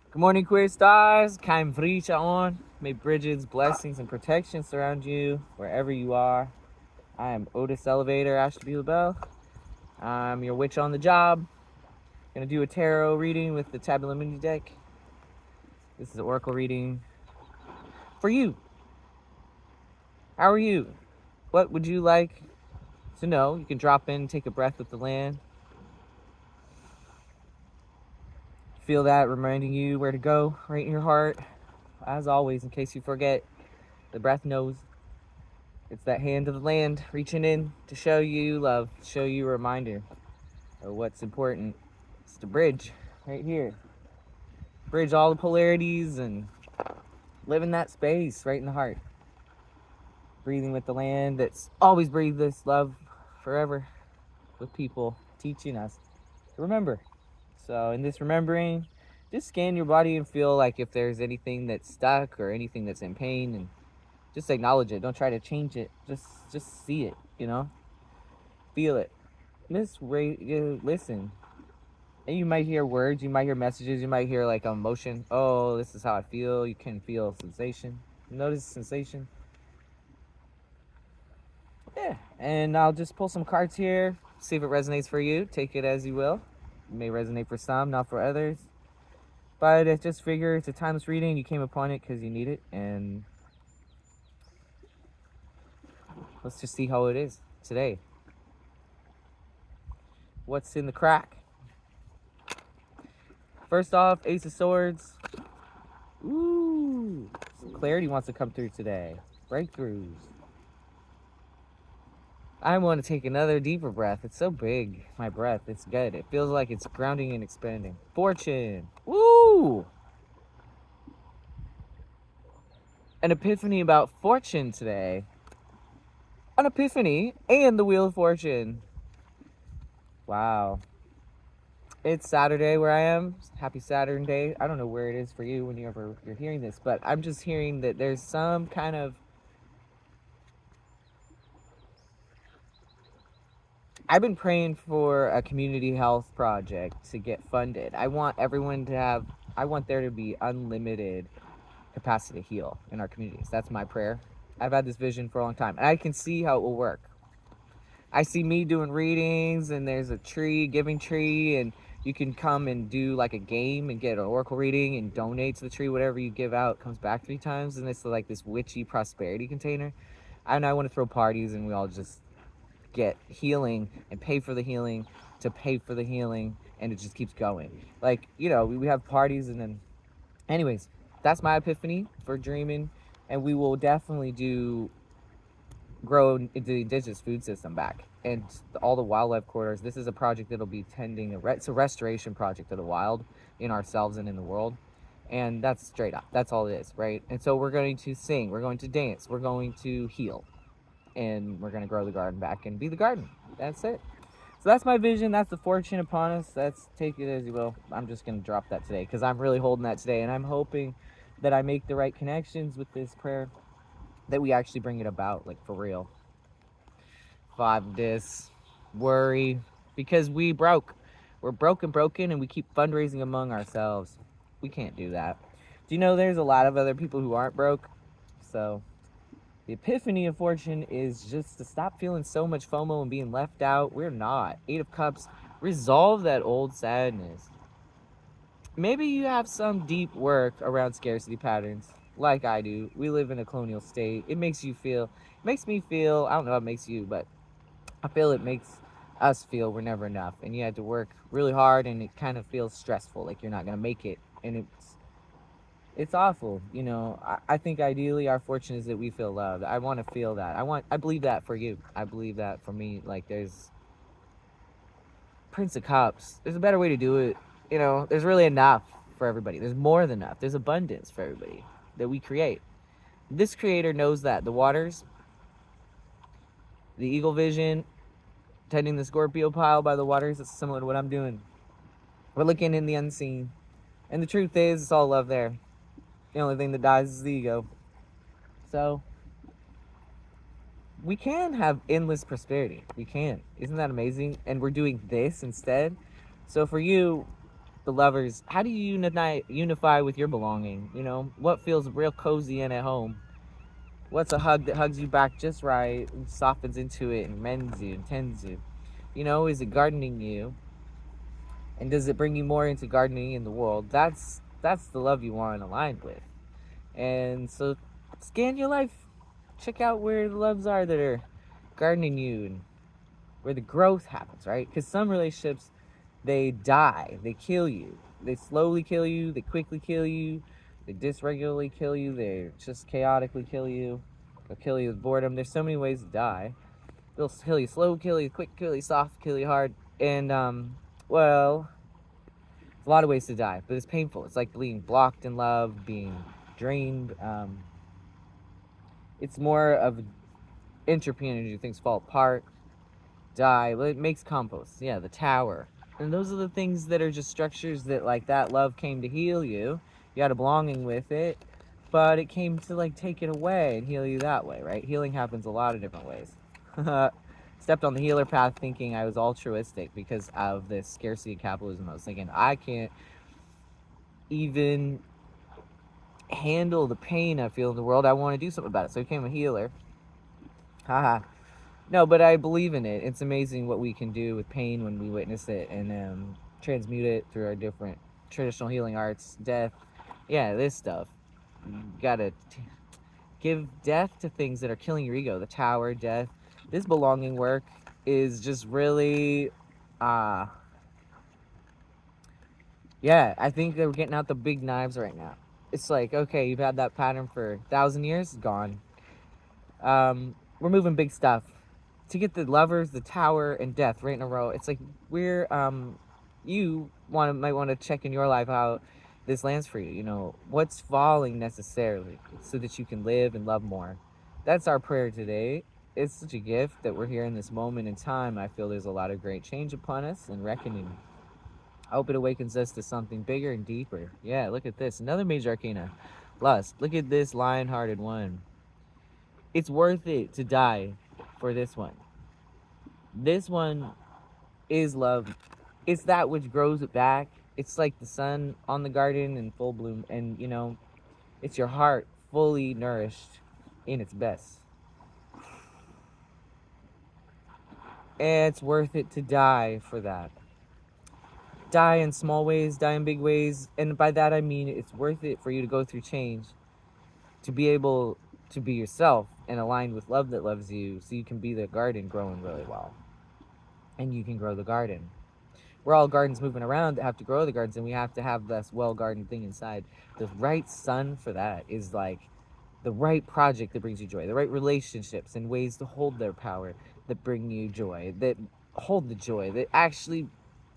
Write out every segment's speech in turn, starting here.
Good morning, queer stars. Kein Vricha on. May bridges, blessings, and protection surround you wherever you are. I am Otis Elevator Ashtabula Bell. I'm your witch on the job. Gonna do a tarot reading with the Tabula mundi deck. This is an oracle reading for you. How are you? What would you like to know? You can drop in, take a breath with the land. Feel that reminding you where to go, right in your heart. As always, in case you forget, the breath knows. It's that hand of the land reaching in to show you love, show you a reminder of what's important. It's the bridge right here. Bridge all the polarities and live in that space right in the heart. Breathing with the land that's always breathed this love forever with people teaching us to remember. So in this remembering, just scan your body and feel like if there's anything that's stuck or anything that's in pain, and just acknowledge it. Don't try to change it. Just see it, Feel it. Listen. And you might hear words, you might hear messages, you might hear like emotion. Oh, this is how I feel. You can feel sensation. Notice sensation. Yeah. And I'll just pull some cards here, see if it resonates for you. Take it as you will. It may resonate for some, not for others. But I just figure it's a timeless reading. You came upon it because you need it. And let's just see how it is today. What's in the crack? First off, Ace of Swords. Ooh, some clarity wants to come through today. Breakthroughs. I want to take another deeper breath. It's so big, my breath. It's good. It feels like it's grounding and expanding. Fortune. Woo! An epiphany about fortune today. An epiphany and the Wheel of Fortune. Wow. It's Saturday where I am. Happy Saturn Day. I don't know where it is for you when you're hearing this, but I'm just hearing that there's some kind of... I've been praying for a community health project to get funded. I want there to be unlimited capacity to heal in our communities. That's my prayer. I've had this vision for a long time, and I can see how it will work. I see me doing readings, and there's a giving tree, and you can come and do like a game and get an oracle reading and donate to the tree. Whatever you give out comes back 3 times, and it's like this witchy prosperity container. And I want to throw parties, and we all just get healing and pay for the healing to pay for the healing, and it just keeps going. Like, we have parties, and then anyways, that's my epiphany for dreaming. And we will definitely grow the indigenous food system back and all the wildlife corridors. This is a project that'll be tending it's a restoration project of the wild in ourselves and in the world. And that's straight up, that's all it is, right? And so we're going to sing, we're going to dance, we're going to heal, and we're going to grow the garden back and be the garden. That's it. So that's my vision. That's the fortune upon us. That's, take it as you will. I'm just going to drop that today because I'm really holding that today, and I'm hoping that I make the right connections with this prayer, that we actually bring it about, like for real. 5 this worry, because we're broke and broken, and we keep fundraising among ourselves. We can't do that. Do you know there's a lot of other people who aren't broke? So the epiphany of fortune is just to stop feeling so much FOMO and being left out. We're not. 8 of Cups, resolve that old sadness. Maybe you have some deep work around scarcity patterns, like I do. We live in a colonial state. It makes me feel, I don't know how it makes you, but I feel it makes us feel we're never enough. And you had to work really hard, and it kind of feels stressful, like you're not going to make it. And it's awful. I think ideally our fortune is that we feel loved. I want to feel that. I believe that for you. I believe that for me. Like, there's Prince of Cups. There's a better way to do it. There's really enough for everybody. There's more than enough. There's abundance for everybody that we create. This creator knows that. The waters, the eagle vision, tending the Scorpio pile by the waters, it's similar to what I'm doing. We're looking in the unseen. And the truth is, it's all love there. The only thing that dies is the ego. So we can have endless prosperity. We can. Isn't that amazing? And we're doing this instead. So for you, the lovers, how do you unify with your belonging? You know, what feels real cozy and at home? What's a hug that hugs you back just right and softens into it and mends you and tends you? You know, is it gardening you? And does it bring you more into gardening in the world? That's the love you want aligned with. And so scan your life. Check out where the loves are that are gardening you and where the growth happens, right? Because some relationships, they die, they kill you. They slowly kill you, they quickly kill you, they dysregulate kill you, they just chaotically kill you. They'll kill you with boredom. There's so many ways to die. They'll kill you slow, kill you quick, kill you soft, kill you hard. And, well, a lot of ways to die, but it's painful. It's like being blocked in love, being drained. It's more of entropy energy. Things fall apart, die. It makes compost. Yeah, the tower. And those are the things that are just structures that, like, that love came to heal you. You had a belonging with it, but it came to, like, take it away and heal you that way, right? Healing happens a lot of different ways. Stepped on the healer path thinking I was altruistic because of this scarcity of capitalism. I was thinking, I can't even handle the pain I feel in the world. I want to do something about it. So I became a healer. Haha. No, but I believe in it. It's amazing what we can do with pain when we witness it and transmute it through our different traditional healing arts. Death. Yeah, this stuff. You gotta give death to things that are killing your ego. The tower, death. This belonging work is just really, yeah, I think they're getting out the big knives right now. It's like, okay, you've had that pattern for 1,000 years, gone. We're moving big stuff. To get the lovers, the tower, and death right in a row, it's like we're, you might want to check in your life how this lands for you. You know, what's falling necessarily so that you can live and love more. That's our prayer today. It's such a gift that we're here in this moment in time. I feel there's a lot of great change upon us and reckoning. I hope it awakens us to something bigger and deeper. Yeah, look at this. Another major arcana. Lust. Look at this lion-hearted one. It's worth it to die for this one. This one is love. It's that which grows it back. It's like the sun on the garden in full bloom. And, you know, it's your heart fully nourished in its best. And it's worth it to die for that. Die in small ways, die in big ways. And by that I mean it's worth it for you to go through change, to be able to be yourself and aligned with love that loves you so you can be the garden growing really well. And you can grow the garden. We're all gardens moving around that have to grow the gardens, and we have to have this well-gardened thing inside. The right sun for that is like the right project that brings you joy, the right relationships and ways to hold their power that bring you joy, that hold the joy, that actually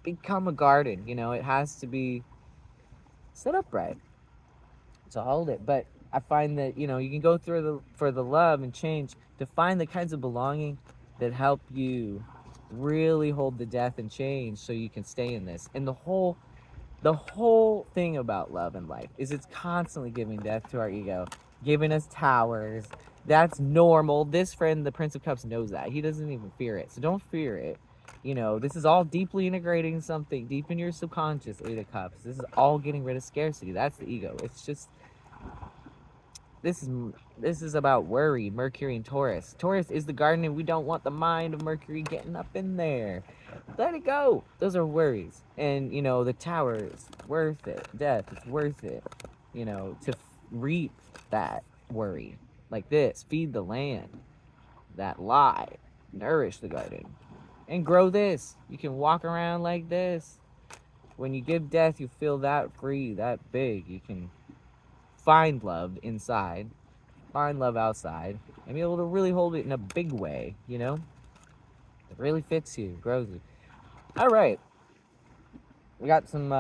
become a garden. You know, it has to be set up right to hold it. But I find that, you know, you can go through for the love and change to find the kinds of belonging that help you really hold the death and change so you can stay in this. And the whole thing about love and life is it's constantly giving death to our ego, giving us towers. That's normal. This friend, the Prince of Cups, knows that. He doesn't even fear it. So don't fear it. You know, this is all deeply integrating something deep in your subconscious, Eight of Cups. This is all getting rid of scarcity. That's the ego. It's just, this is about worry, Mercury and Taurus. Taurus is the garden, and we don't want the mind of Mercury getting up in there. Let it go. Those are worries. And, you know, the tower is worth it. Death, it's worth it, you know, to reap that worry. Like this, feed the land. That lie, nourish the garden. And grow this. You can walk around like this. When you give death, you feel that free, that big. You can find love inside, find love outside, and be able to really hold it in a big way, you know? It really fits you, grows you. All right. We got some,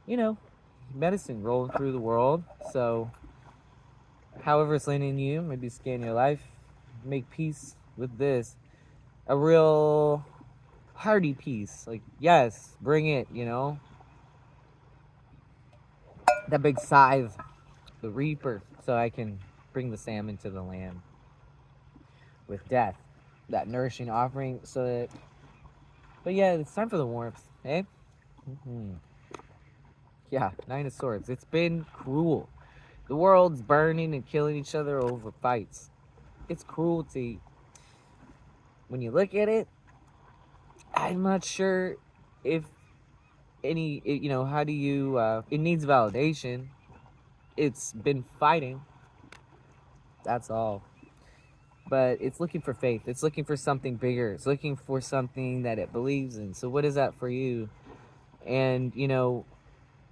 you know, medicine rolling through the world. So, however it's landing you, maybe scan your life, make peace with this. A real hearty peace. Like, yes, bring it, you know? That big scythe, the reaper, so I can bring the salmon to the land with death. That nourishing offering, so that, but yeah, it's time for the warmth, eh? Mhm. Yeah, Nine of Swords. It's been cruel. The world's burning and killing each other over fights. It's cruelty. When you look at it, I'm not sure if how do you, it needs validation. It's been fighting. That's all. But it's looking for faith. It's looking for something bigger. It's looking for something that it believes in. So, what is that for you? And,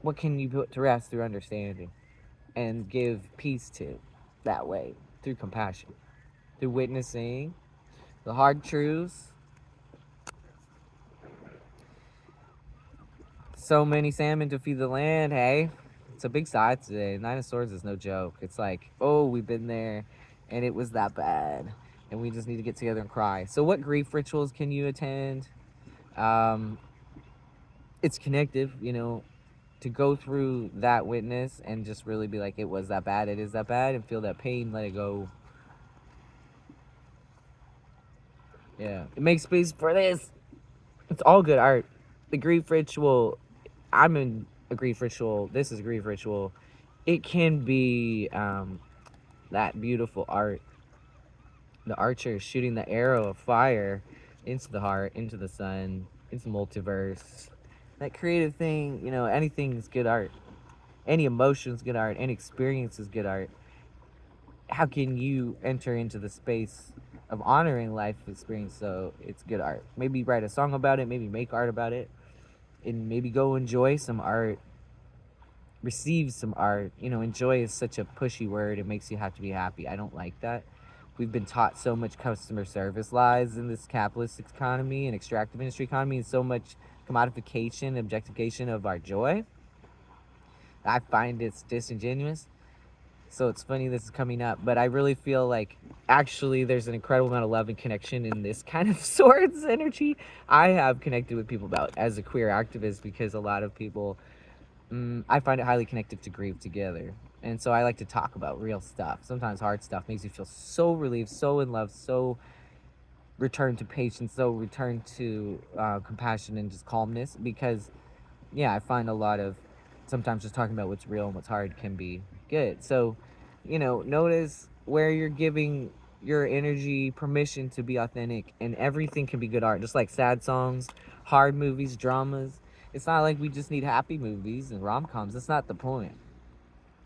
what can you put to rest through understanding and give peace to that way through compassion, through witnessing the hard truths. So many salmon to feed the land, hey? It's a big side today. Nine of Swords is no joke. It's like, oh, we've been there and it was that bad. And we just need to get together and cry. So, what grief rituals can you attend? Um, it's connective, to go through that witness and just really be like, it was that bad, it is that bad, and feel that pain, let it go. Yeah. It makes space for this. It's all good art. The grief ritual, I'm in a grief ritual. This is a grief ritual. It can be that beautiful art. The archer shooting the arrow of fire into the heart, into the sun, into the multiverse. That creative thing, anything is good art. Any emotion is good art. Any experience is good art. How can you enter into the space of honoring life experience so it's good art? Maybe write a song about it, maybe make art about it, and maybe go enjoy some art, receive some art. Enjoy is such a pushy word. It makes you have to be happy. I don't like that. We've been taught so much customer service lies in this capitalist economy and extractive industry economy, and so much commodification, objectification of our joy. I find it's disingenuous. So it's funny this is coming up, but I really feel like actually there's an incredible amount of love and connection in this kind of swords energy. I have connected with people about as a queer activist because a lot of people, I find it highly connected to grieve together. And so I like to talk about real stuff. Sometimes hard stuff makes you feel so relieved, so in love, so return to patience, so return to compassion and just calmness because yeah, I find a lot of sometimes just talking about what's real and what's hard can be good. So, notice where you're giving your energy permission to be authentic, and everything can be good art, just like sad songs, hard movies, dramas. It's not like we just need happy movies and rom coms. That's not the point.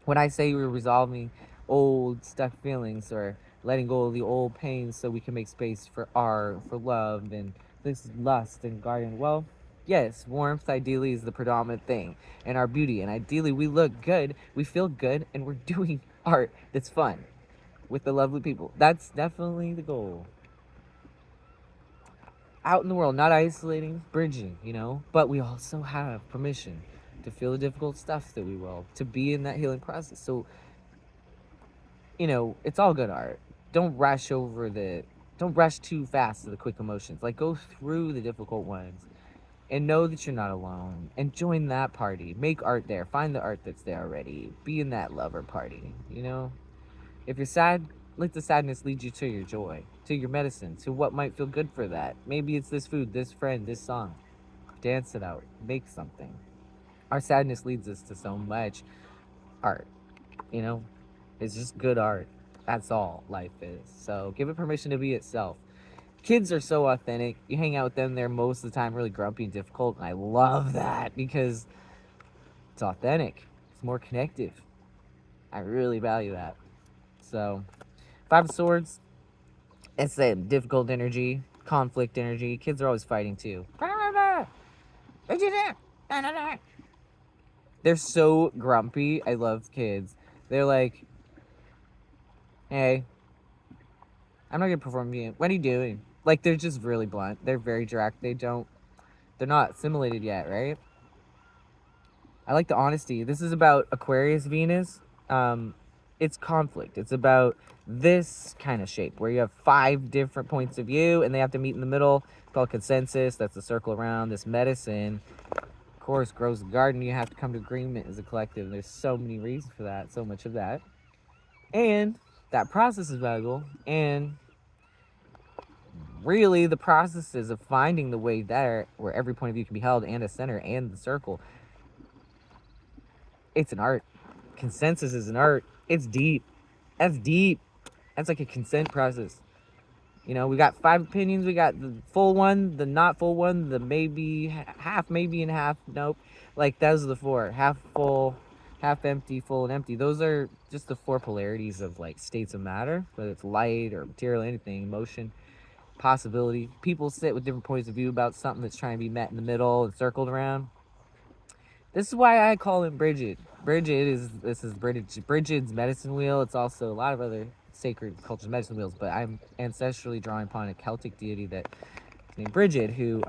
When I say we're resolving old stuck feelings or letting go of the old pains so we can make space for art, for love, and this lust and garden, well, yes, warmth ideally is the predominant thing, and our beauty. And ideally, we look good, we feel good, and we're doing art that's fun with the lovely people. That's definitely the goal. Out in the world, not isolating, bridging, but we also have permission to feel the difficult stuff that we will, to be in that healing process. So it's all good art. Don't rush over don't rush too fast to the quick emotions. Like go through the difficult ones and know that you're not alone and join that party. Make art there. Find the art that's there already. Be in that lover party. If you're sad, let the sadness lead you to your joy, to your medicine, to what might feel good for that. Maybe it's this food, this friend, this song. Dance it out. Make something. Our sadness leads us to so much art, you know? It's just good art. That's all life is. So give it permission to be itself. Kids are so authentic. You hang out with them, they're most of the time really grumpy and difficult. And I love that because it's authentic, it's more connective. I really value that. So, Five of Swords, it's a difficult energy, conflict energy. Kids are always fighting too. They're so grumpy. I love kids. They're like, hey, I'm not gonna perform for you. What are you doing? Like they're just really blunt. They're very direct. They're not assimilated yet, right? I like the honesty. This is about Aquarius Venus. It's conflict. It's about this kind of shape where you have 5 different points of view and they have to meet in the middle. It's called consensus. That's the circle around this medicine. Of course, grows the garden. You have to come to agreement as a collective. There's so many reasons for that. So much of that. And that process is valuable. And really the processes of finding the way there where every point of view can be held and a center and the circle. It's an art. Consensus is an art. It's deep. That's deep. That's like a consent process. We got 5 opinions. We got the full one, the not full one, the maybe, half maybe, and half nope. Like, those are the 4. Half full, half empty, full, and empty. Those are just the 4 polarities of, like, states of matter, whether it's light or material, anything, motion, possibility. People sit with different points of view about something that's trying to be met in the middle and circled around. This is why I call him Bridget. This is Bridget's medicine wheel. It's also a lot of other sacred cultures' medicine wheels, but I'm ancestrally drawing upon a Celtic deity that is named Bridget, who,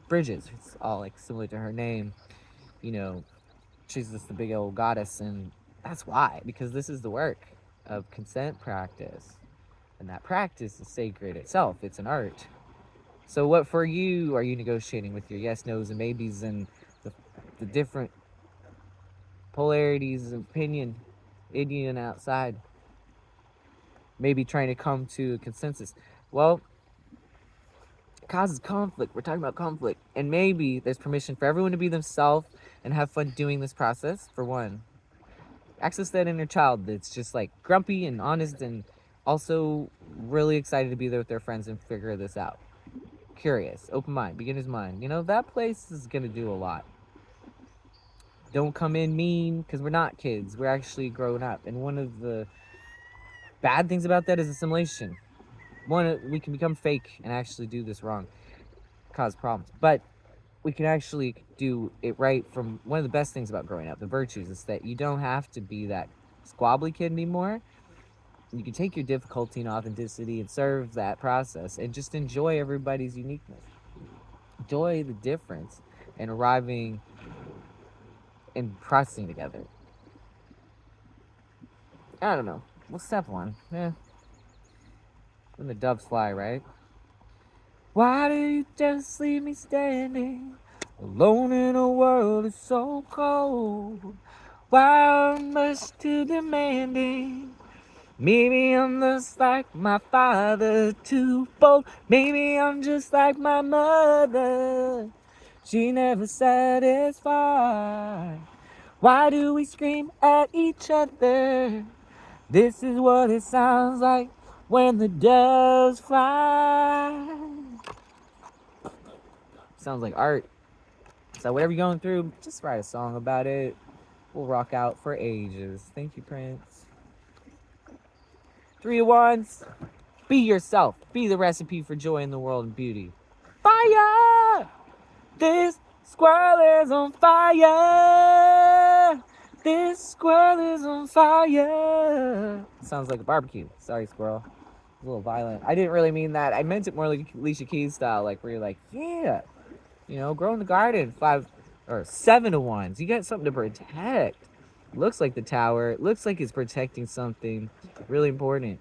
Bridget, it's all like similar to her name. She's just the big old goddess, and that's why, because this is the work of consent practice, and that practice is sacred itself. It's an art. So what for you are you negotiating with your yes, no's, and maybes, and the different polarities of opinion, in and outside? Maybe trying to come to a consensus. Well, it causes conflict. We're talking about conflict. And maybe there's permission for everyone to be themselves and have fun doing this process, for one. Access that inner child that's just like grumpy and honest and also really excited to be there with their friends and figure this out. Curious, open mind, beginner's mind. That place is going to do a lot. Don't come in mean, because we're not kids. We're actually grown up. And one of the bad things about that is assimilation. We can become fake and actually do this wrong, cause problems. But we can actually do it right. From one of the best things about growing up, the virtues, is that you don't have to be that squabbly kid anymore. You can take your difficulty and authenticity and serve that process and just enjoy everybody's uniqueness. Enjoy the difference and arriving and processing together. I don't know. What's step 1? When the doves fly, right? Why do you just leave me standing alone in a world that's so cold? Why am I much too demanding? Maybe I'm just like my father, too bold. Maybe I'm just like my mother. She never satisfied. Why do we scream at each other? This is what it sounds like when the doves fly. Sounds like art. So whatever you're going through, just write a song about it. We'll rock out for ages. Thank you, Prince. 3 of Wands. Be yourself. Be the recipe for joy in the world and beauty. Fire! This squirrel is on fire! This squirrel is on fire! Sounds like a barbecue. Sorry, squirrel. A little violent. I didn't really mean that. I meant it more like Alicia Keys style, like where you're like, yeah, grow in the garden. 5 or 7 of Wands. You got something to protect. Looks like the tower. It looks like it's protecting something really important.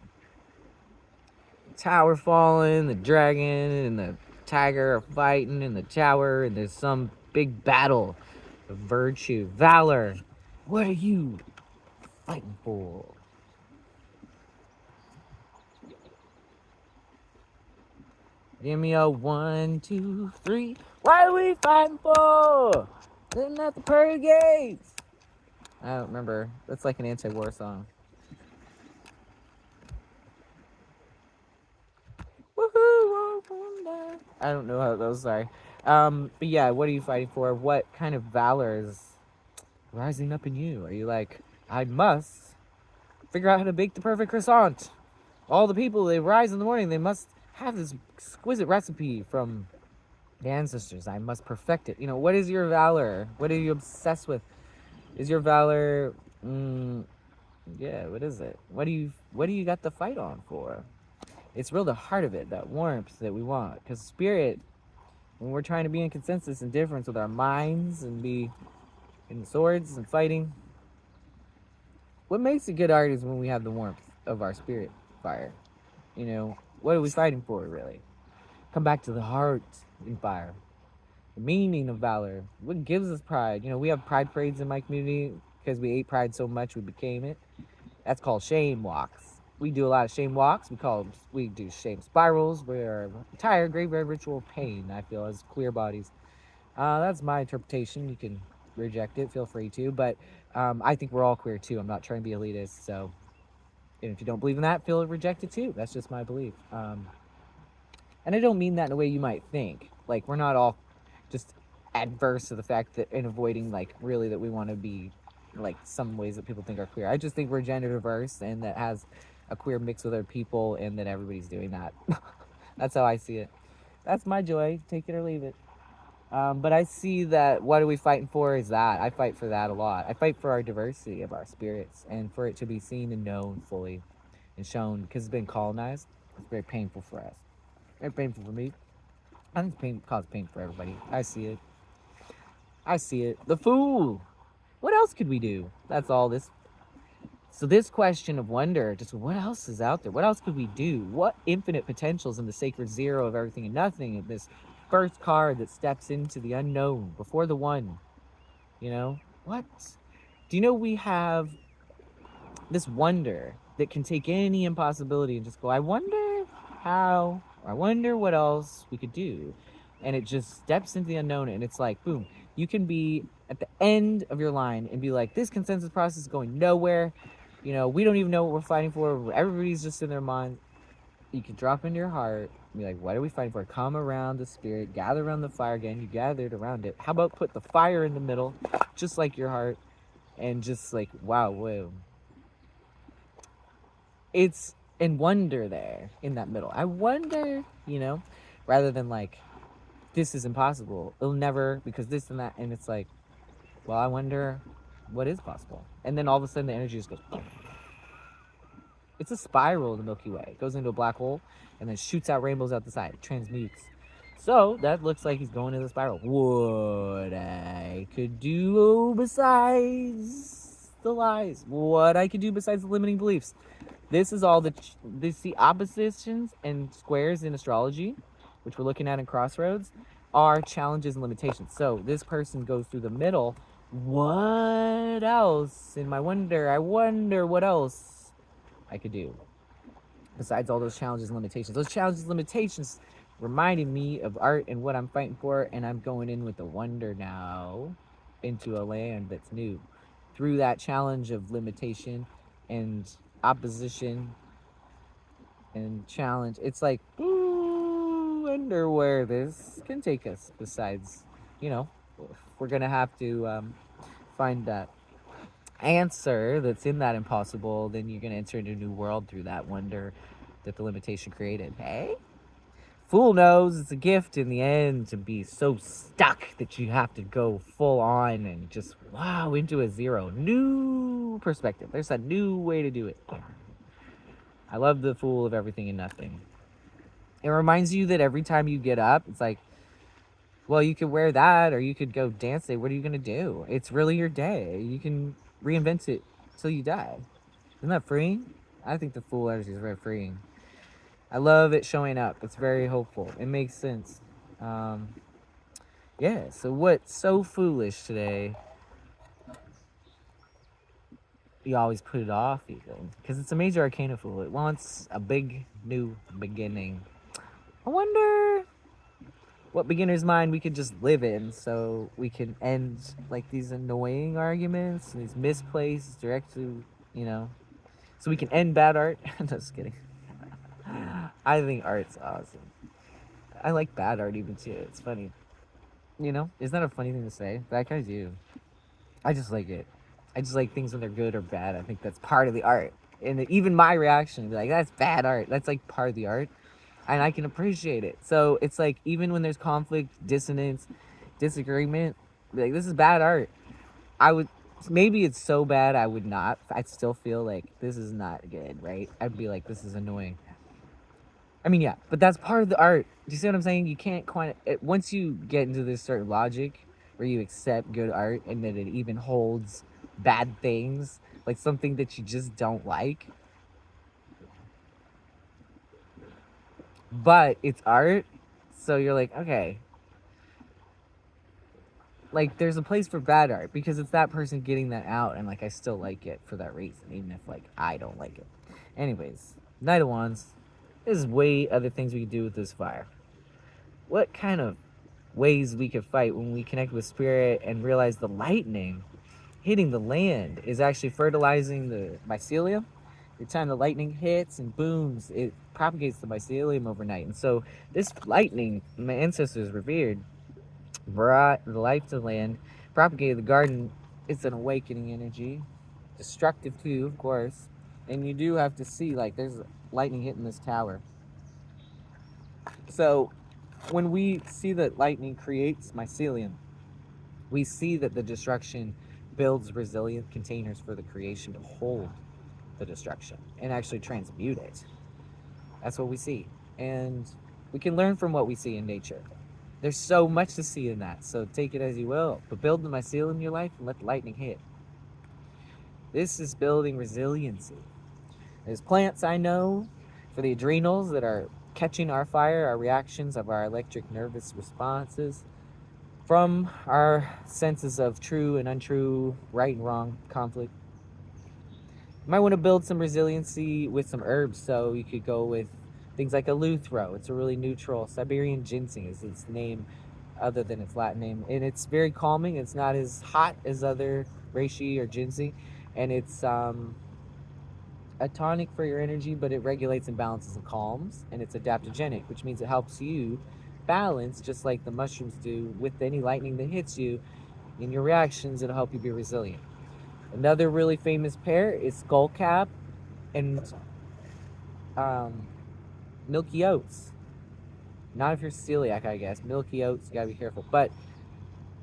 Tower falling, the dragon and the tiger are fighting in the tower, and there's some big battle of virtue, valor. What are you fighting for? Give me a 1, 2, 3. What are we fighting for? Isn't that the pearly gates? I don't remember. That's like an anti-war song. Woohoo! I don't know how that goes, sorry. But yeah, what are you fighting for? What kind of valor is rising up in you? Are you like, I must figure out how to bake the perfect croissant? All the people, they rise in the morning, they must have this exquisite recipe from the ancestors. I must perfect it. What is your valor? What are you obsessed with? Is your valor, what is it? What do you got the fight on for? It's real the heart of it, that warmth that we want. Because spirit, when we're trying to be in consensus and difference with our minds and be in swords and fighting, what makes a good art is when we have the warmth of our spirit fire. What are we fighting for, really? Come back to the heart and fire. The meaning of valor. What gives us pride? We have pride parades in my community because we ate pride so much we became it. That's called shame walks. We do a lot of shame walks. We do shame spirals. We're entire graveyard ritual pain. I feel as queer bodies. That's my interpretation. You can reject it. Feel free to. But I think we're all queer too. I'm not trying to be elitist. So, and if you don't believe in that, feel rejected too. That's just my belief. And I don't mean that in a way you might think. Like we're not all just adverse to the fact that in avoiding like really that we want to be like some ways that people think are queer. I just think we're gender diverse and that has a queer mix with other people and that everybody's doing that. That's how I see it. That's my joy. Take it or leave it. But I see that what are we fighting for is that. I fight for that a lot. I fight for our diversity of our spirits and for it to be seen and known fully and shown because it's been colonized. It's very painful for us. Very painful for me. I think pain causes pain for everybody. I see it. I see it. The fool. What else could we do? That's all this. So this question of wonder, just what else is out there? What else could we do? What infinite potentials in the sacred zero of everything and nothing? This first card that steps into the unknown before the one. You know what? Do you know we have this wonder that can take any impossibility and just go, I wonder how, or I wonder what else we could do. And it just steps into the unknown and it's like, boom, you can be at the end of your line and be like, this consensus process is going nowhere. You know, we don't even know what we're fighting for. Everybody's just in their mind. You can drop into your heart and be like, what are we fighting for? Come around the spirit, gather around the fire again. You gathered around it. How about put the fire in the middle, just like your heart, and just like, wow, whoa. It's in wonder there in that middle. I wonder, you know, rather than like, this is impossible. It'll never, because this and that. And it's like, well, I wonder what is possible. And then all of a sudden the energy just goes, it's a spiral in the Milky Way. It goes into a black hole and then shoots out rainbows out the side. It transmutes. So that looks like he's going to the spiral. What I could do besides the lies. What I could do besides the limiting beliefs. This is all the oppositions and squares in astrology, which we're looking at in Crossroads, are challenges and limitations. So this person goes through the middle. What else in my wonder? I wonder what else I could do besides all those challenges and limitations. Those challenges and limitations reminding me of art and what I'm fighting for, and I'm going in with the wonder now into a land that's new. Through that challenge of limitation and opposition and challenge, it's like, ooh, wonder where this can take us. Besides, you know, we're gonna have to find that answer that's in that impossible, then you're gonna enter into a new world through that wonder that the limitation created. Hey, fool knows it's a gift in the end to be so stuck that you have to go full on and just wow into a zero new perspective. There's a new way to do it. I love the fool of everything and nothing. It reminds you that every time you get up, it's like, well, you could wear that or you could go dance it. What are you going to do? It's really your day. You can reinvent it till you die. Isn't that freeing? I think the fool energy is very freeing. I love it showing up. It's very hopeful. It makes sense. Yeah, so what's so foolish today? You always put it off even. Because it's a major arcana fool. It wants a big new beginning. I wonder what beginner's mind we could just live in so we can end like these annoying arguments and these misplaced directly, you know, so we can end bad art. Just kidding. I think art's awesome. I like bad art even too. It's funny. You know, isn't that a funny thing to say? Like I do. I just like it. I just like things when they're good or bad. I think that's part of the art. And even my reaction would be like, that's bad art. That's like part of the art. And I can appreciate it. So it's like, even when there's conflict, dissonance, disagreement, like, this is bad art. I would, maybe it's so bad I would not. I'd still feel like this is not good, right? I'd be like, this is annoying. I mean, yeah, but that's part of the art. Do you see what I'm saying? You can't quite, once you get into this certain logic where you accept good art and that it even holds bad things, like something that you just don't like, but it's art, so you're like, okay, like there's a place for bad art because it's that person getting that out, and like I still like it for that reason, even if like I don't like it. Anyways, Knight of Wands. There's way other things we can do with this fire. What kind of ways we could fight when we connect with spirit and realize the lightning hitting the land is actually fertilizing the mycelium. Every time the lightning hits and booms, it propagates the mycelium overnight. And so this lightning, my ancestors revered, brought the life to the land, propagated the garden. It's an awakening energy, destructive too, of course. And you do have to see, like, there's lightning hitting this tower. So when we see that lightning creates mycelium, we see that the destruction builds resilient containers for the creation to hold the destruction and actually transmute it. That's what we see. And we can learn from what we see in nature. There's so much to see in that, so take it as you will. But build the mycelium in your life and let the lightning hit. This is building resiliency. There's plants I know for the adrenals that are catching our fire, our reactions of our electric nervous responses from our senses of true and untrue, right and wrong, conflict. You might want to build some resiliency with some herbs, so you could go with things like eleuthero. It's a really neutral. Siberian ginseng is its name other than its Latin name, and it's very calming. It's not as hot as other reishi or ginseng, and it's a tonic for your energy, but it regulates and balances and calms, and it's adaptogenic, which means it helps you balance just like the mushrooms do with any lightning that hits you. In your reactions, it'll help you be resilient. Another really famous pair is skullcap and milky oats. Not if you're celiac, I guess. Milky oats, you gotta be careful. But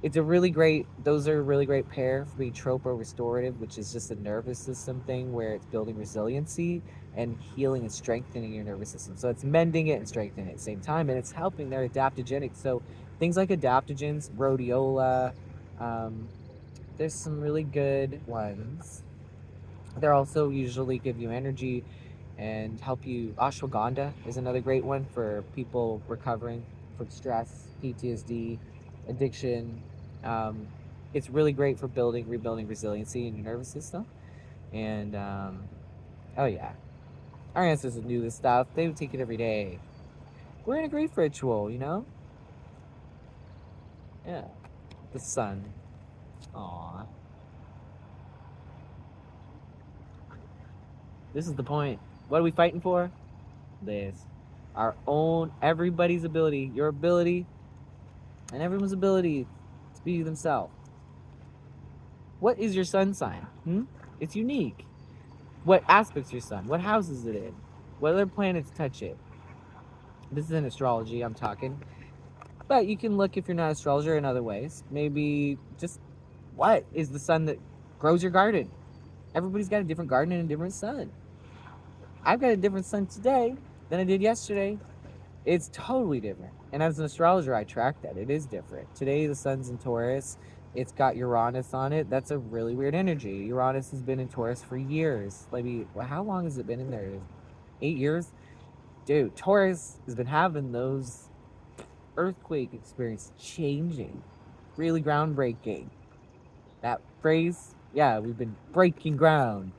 it's a really great, those are a really great pair for being tropo-restorative, which is just a nervous system thing where it's building resiliency and healing and strengthening your nervous system. So it's mending it and strengthening it at the same time, and it's helping. They're adaptogenic. So things like adaptogens, rhodiola, there's some really good ones. They also usually give you energy and help you. Ashwagandha is another great one for people recovering from stress, PTSD, addiction. It's really great for rebuilding resiliency in your nervous system. And oh yeah, our ancestors knew this stuff. They would take it every day. We're in a grief ritual, you know. Yeah, the sun. Aww. This is the point. What are we fighting for? This. Our own, everybody's ability, your ability, and everyone's ability to be themselves. What is your sun sign? It's unique. What aspects your sun? What house is it in? What other planets touch it? This is in astrology, I'm talking. But you can look, if you're not an astrologer, in other ways. Maybe just what is the sun that grows your garden? Everybody's got a different garden and a different sun. I've got a different sun today than I did yesterday. It's totally different. And as an astrologer, I track that. It is different. Today, the sun's in Taurus. It's got Uranus on it. That's a really weird energy. Uranus has been in Taurus for years. Maybe, how long has it been in there? 8 years? Dude, Taurus has been having those earthquake experiences, changing. Really groundbreaking. That phrase, yeah, we've been breaking ground.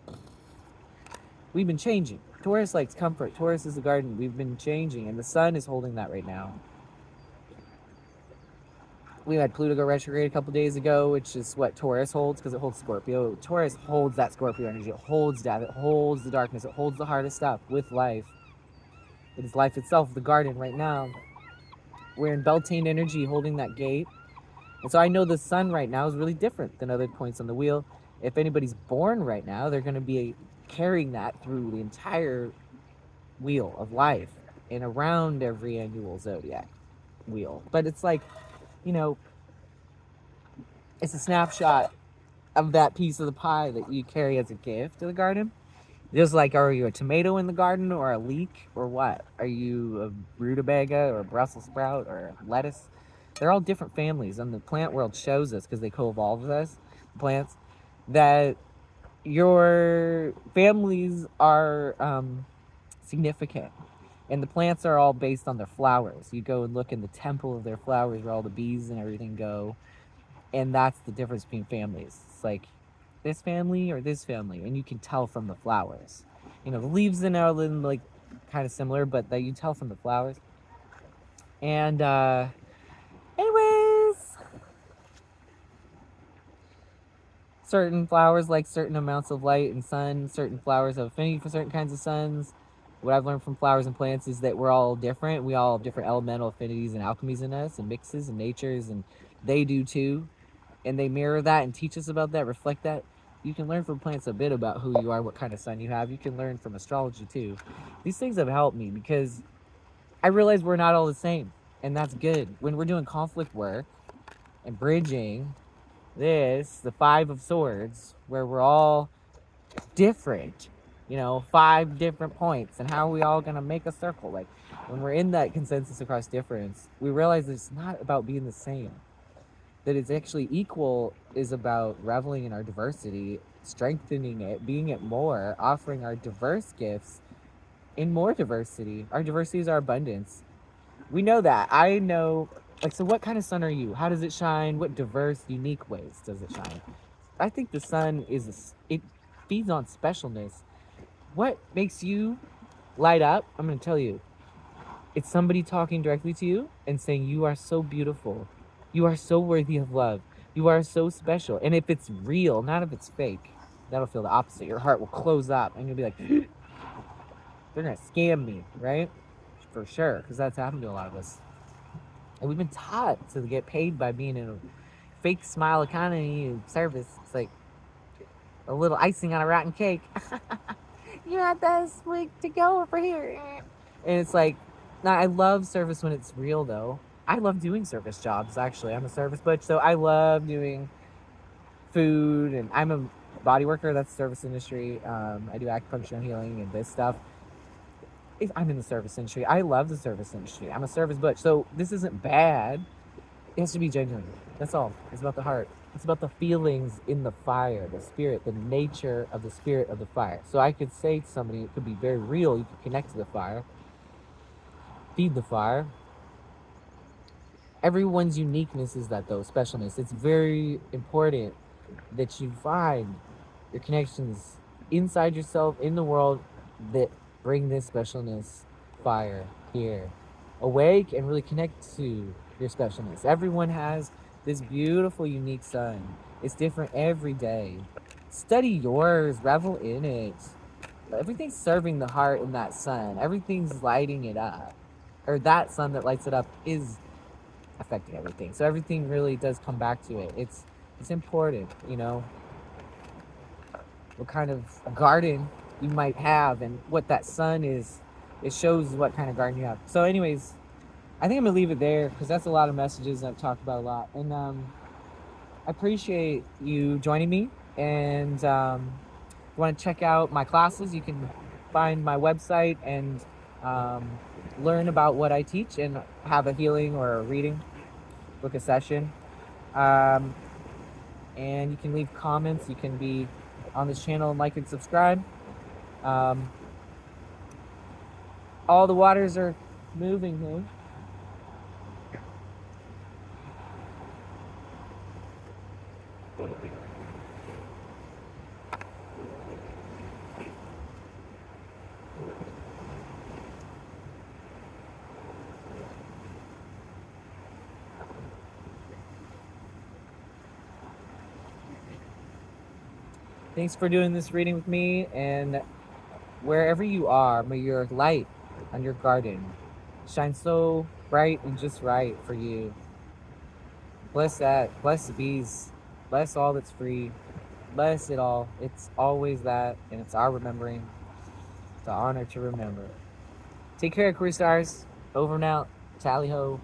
We've been changing. Taurus likes comfort. Taurus is the garden. We've been changing, and the sun is holding that right now. We had Pluto go retrograde a couple days ago, which is what Taurus holds, because it holds Scorpio. Taurus holds that Scorpio energy. It holds death. It holds the darkness. It holds the hardest stuff with life. It is life itself, the garden right now. We're in Beltane energy holding that gate. And so I know the sun right now is really different than other points on the wheel. If anybody's born right now, they're going to be carrying that through the entire wheel of life and around every annual zodiac wheel. But it's like, you know, it's a snapshot of that piece of the pie that you carry as a gift to the garden. Just like, are you a tomato in the garden or a leek or what? Are you a rutabaga or a Brussels sprout or lettuce? They're all different families, and the plant world shows us, because they co-evolve with us, plants, that your families are significant. And the plants are all based on their flowers. You go and look in the temple of their flowers where all the bees and everything go. And that's the difference between families. It's like this family or this family. And you can tell from the flowers. You know, the leaves in are like kind of similar, but that you tell from the flowers. And anyways, certain flowers like certain amounts of light and sun. Certain flowers have affinity for certain kinds of suns. What I've learned from flowers and plants is that we're all different. We all have different elemental affinities and alchemies in us, and mixes and natures, and they do too. And they mirror that and teach us about that, reflect that. You can learn from plants a bit about who you are, what kind of sun you have. You can learn from astrology too. These things have helped me because I realize we're not all the same, and that's good. When we're doing conflict work and bridging the Five of Swords, where we're all different, you know, 5 different points, and how are we all gonna make a circle? Like, when we're in that consensus across difference, we realize that it's not about being the same. That it's actually equal is about reveling in our diversity, strengthening it, being it more, offering our diverse gifts in more diversity. Our diversity is our abundance. We know that. I know, like, so what kind of sun are you? How does it shine? What diverse, unique ways does it shine? I think the sun it feeds on specialness. What makes you light up? I'm going to tell you. It's somebody talking directly to you and saying, you are so beautiful. You are so worthy of love. You are so special. And if it's real, not if it's fake, that'll feel the opposite. Your heart will close up and you'll be like, they're going to scam me, right? For sure, because that's happened to a lot of us. And we've been taught to get paid by being in a fake smile economy service. It's like a little icing on a rotten cake. You had this week to go over here. And it's like, now I love service when it's real though. I love doing service jobs, actually. I'm a service butch, so I love doing food, and I'm a body worker. That's service industry. I do acupuncture healing and this stuff. If I'm in the service industry, I love the service industry. I'm a service butch, so this isn't bad. It has to be genuine. That's all. It's about the heart. It's about the feelings in the fire, the spirit, the nature of the spirit of the fire. So I could say to somebody, it could be very real. You could connect to the fire, feed the fire. Everyone's uniqueness is that, though, specialness. It's very important that you find your connections inside yourself, in the world, that bring this specialness, fire, here. Awake and really connect to your specialness. Everyone has this beautiful, unique sun. It's different every day. Study yours, revel in it. Everything's serving the heart in that sun. Everything's lighting it up. Or that sun that lights it up is affecting everything. So everything really does come back to it. It's important, you know, what kind of garden you might have and what that sun is. It shows what kind of garden you have. So anyways, I think I'm gonna leave it there because that's a lot of messages I've talked about a lot. And I appreciate you joining me. And if you want to check out my classes, you can find my website and learn about what I teach and have a healing or a reading, book a session. And you can leave comments. You can be on this channel and like and subscribe. All the waters are moving here. Thanks for doing this reading with me, and wherever you are, may your light on your garden shine so bright and just right for you. Bless that. Bless the bees. Bless all that's free. Bless it all. It's always that, and it's our remembering. It's an honor to remember. Take care, career stars. Over and out. Tally ho.